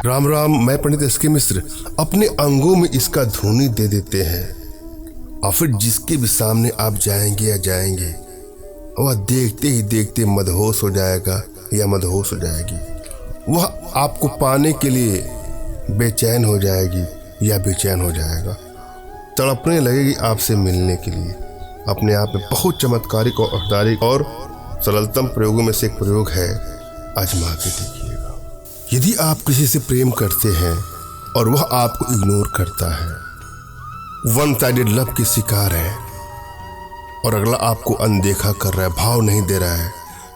राम राम, मैं पंडित एस.के. मिश्र। अपने अंगों में इसका धुनी दे देते हैं और फिर जिसके भी सामने आप जाएंगे या जाएंगे वह देखते ही देखते मदहोश हो जाएगा या मदहोश हो जाएगी। वह आपको पाने के लिए बेचैन हो जाएगी या बेचैन हो जाएगा, तड़पने लगेगी आपसे मिलने के लिए। अपने आप में बहुत चमत्कारिक और असरदारी और सरलतम प्रयोगों में से एक प्रयोग है, आजमा के देखिएगा। यदि आप किसी से प्रेम करते हैं और वह आपको इग्नोर करता है, वन साइडेड लव के शिकार है और अगला आपको अनदेखा कर रहा है, भाव नहीं दे रहा है,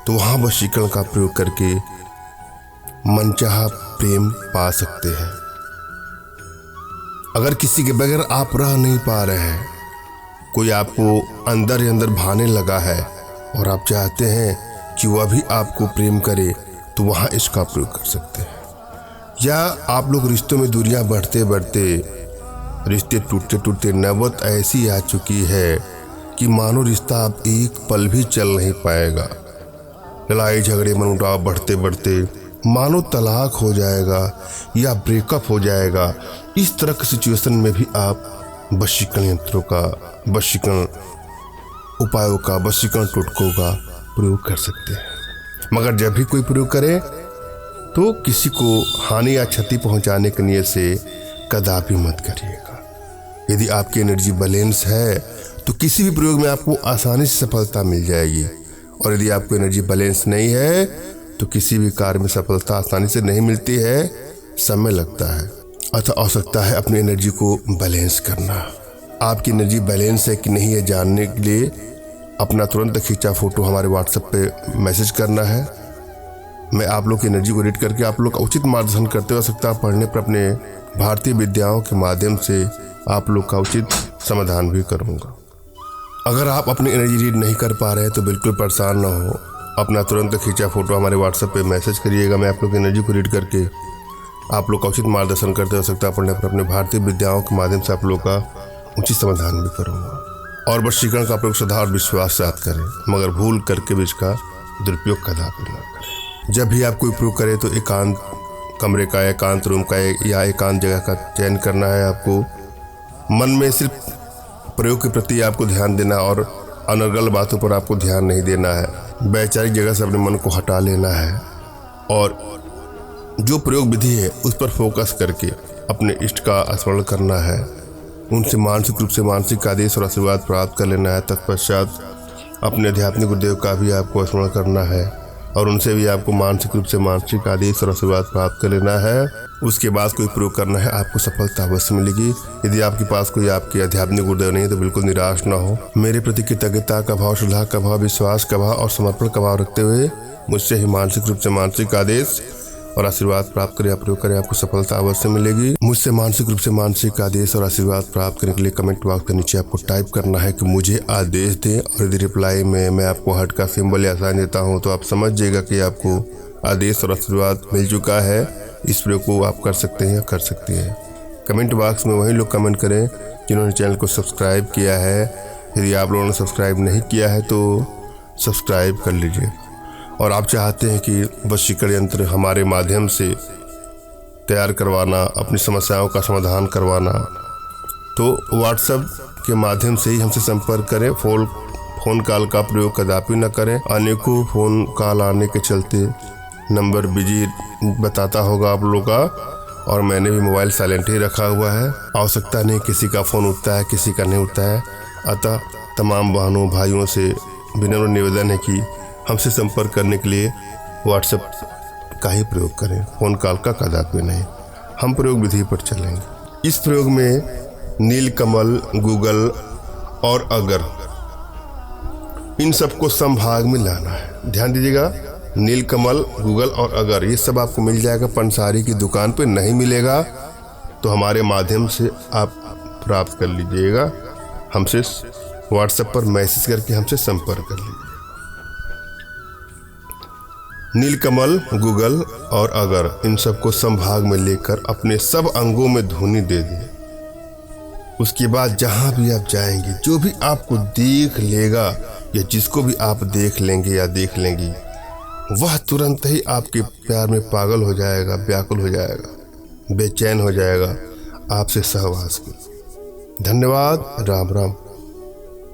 तो वहां वशीकरण का प्रयोग करके मनचाहा प्रेम पा सकते हैं। अगर किसी के बगैर आप रह नहीं पा रहे हैं, कोई आपको अंदर ही अंदर भाने लगा है और आप चाहते हैं कि वह भी आपको प्रेम करे, तो वहां इसका प्रयोग कर सकते हैं। या आप लोग रिश्तों में दूरियां बढ़ते बढ़ते, रिश्ते टूटते टूटते नौबत ऐसी आ चुकी है कि मानो रिश्ता अब एक पल भी चल नहीं पाएगा। लड़ाई झगड़े मनमुटाव बढ़ते बढ़ते मानो तलाक हो जाएगा या ब्रेकअप हो जाएगा। इस तरह की सिचुएशन में भी आप वशीकरण यंत्रों का, वशीकरण उपायों का, वशीकरण टोटकों का प्रयोग कर सकते हैं। मगर जब भी कोई प्रयोग करे तो किसी को हानि या क्षति पहुंचाने की नीयत से कदापि मत करिएगा। यदि आपकी एनर्जी बैलेंस है तो किसी भी प्रयोग में आपको आसानी से सफलता मिल जाएगी, और यदि आपको एनर्जी बैलेंस नहीं है तो किसी भी कार्य में सफलता आसानी से नहीं मिलती है, समय लगता है। अतः आवश्यकता है अपनी एनर्जी को बैलेंस करना। आपकी एनर्जी बैलेंस है कि नहीं, ये जानने के लिए अपना तुरंत खींचा फोटो हमारे व्हाट्सएप पे मैसेज करना है। मैं आप लोग की एनर्जी को रीड करके आप लोग का उचित मार्गदर्शन करते हो सकता है पढ़ने पर अपने भारतीय विद्याओं के माध्यम से आप लोग का उचित समाधान भी करूँगा। अगर आप अपनी एनर्जी रीड नहीं कर पा रहे हैं तो बिल्कुल परेशान ना हो, अपना तुरंत खींचा फोटो हमारे व्हाट्सएप पे मैसेज करिएगा। मैं आप लोग की एनर्जी को रीड करके आप लोग का उचित मार्गदर्शन करते हो सकता है पढ़ने पर अपने भारतीय विद्याओं के माध्यम से आप लोग का उचित समाधान भी करूँगा। और वशीकरण का प्रयोग श्रद्धा और विश्वास से साथ करें, मगर भूल करके भी इसका दुरुपयोग कदापि न करें। जब भी आप कोई प्रयोग करें तो एकांत कमरे का, एकांत रूम का या एकांत जगह का चयन करना है। आपको मन में सिर्फ प्रयोग के प्रति आपको ध्यान देना और अनर्गल बातों पर आपको ध्यान नहीं देना है। वैचारिक जगह से अपने मन को हटा लेना है और जो प्रयोग विधि है उस पर फोकस करके अपने इष्ट का स्मरण करना है। उनसे मानसिक रूप से मानसिक आदेश और आशीर्वाद प्राप्त कर लेना है। तत्पश्चात अपने आध्यात्मिक गुरुदेव का भी आपको स्मरण करना है और उनसे भी आपको मानसिक रूप से मानसिक आदेश और आशीर्वाद प्राप्त कर लेना है। उसके बाद कोई प्रयोग करना है, आपको सफलता अवश्य मिलेगी। यदि आपके पास कोई आपके आध्यात्मिक गुरुदेव नहीं है तो बिल्कुल निराश ना हो। मेरे प्रति कृतज्ञता का भाव, श्रद्धा का भाव, विश्वास का भाव और समर्पण का भाव रखते हुए मुझसे ही मानसिक रूप से मानसिक आदेश और आशीर्वाद प्राप्त करें, प्रयोग करें, आपको सफलता अवश्य मिलेगी। मुझसे मानसिक रूप से मानसिक आदेश और आशीर्वाद प्राप्त करने के लिए कमेंट बॉक्स के नीचे आपको टाइप करना है कि मुझे आदेश दें, और यदि रिप्लाई में मैं आपको हार्ट का सिंबल या साइन देता हूं तो आप समझिएगा कि आपको आदेश और आशीर्वाद मिल चुका है। इस प्रयोग को आप कर सकते हैं, कर सकती हैं। कमेंट बॉक्स में वही लोग कमेंट करें जिन्होंने चैनल को सब्सक्राइब किया है। यदि आप लोगों ने सब्सक्राइब नहीं किया है तो सब्सक्राइब कर लीजिए। और आप चाहते हैं कि वशीकरण यंत्र हमारे माध्यम से तैयार करवाना, अपनी समस्याओं का समाधान करवाना, तो व्हाट्सएप के माध्यम से ही हमसे संपर्क करें। फ़ोन कॉल का प्रयोग कदापि न करें। अनेकों फ़ोन कॉल आने के चलते नंबर बिजी बताता होगा आप लोगों का, और मैंने भी मोबाइल साइलेंट ही रखा हुआ है। आवश्यकता नहीं किसी का फ़ोन उठता है, किसी का नहीं उठता है। अतः तमाम बहनों भाइयों से विनम्र निवेदन है कि हमसे संपर्क करने के लिए व्हाट्सएप का ही प्रयोग करें, फ़ोन कॉल का कदापि नहीं। हम प्रयोग विधि पर चलेंगे। इस प्रयोग में नीलकमल, गूगल और अगर, इन सबको समभाग में लाना है। ध्यान दीजिएगा, नीलकमल, गूगल और अगर, ये सब आपको मिल जाएगा पंसारी की दुकान पे। नहीं मिलेगा तो हमारे माध्यम से आप प्राप्त कर लीजिएगा। हमसे व्हाट्सएप पर मैसेज करके हमसे संपर्क कर लीजिए। नीलकमल, गूगल और अगर, इन सबको संभाग में लेकर अपने सब अंगों में धुनी दे दिए। उसके बाद जहां भी आप जाएंगे, जो भी आपको देख लेगा या जिसको भी आप देख लेंगे या देख लेंगी, वह तुरंत ही आपके प्यार में पागल हो जाएगा, व्याकुल हो जाएगा। बेचैन हो जाएगा आपसे सहवास में। धन्यवाद। राम राम।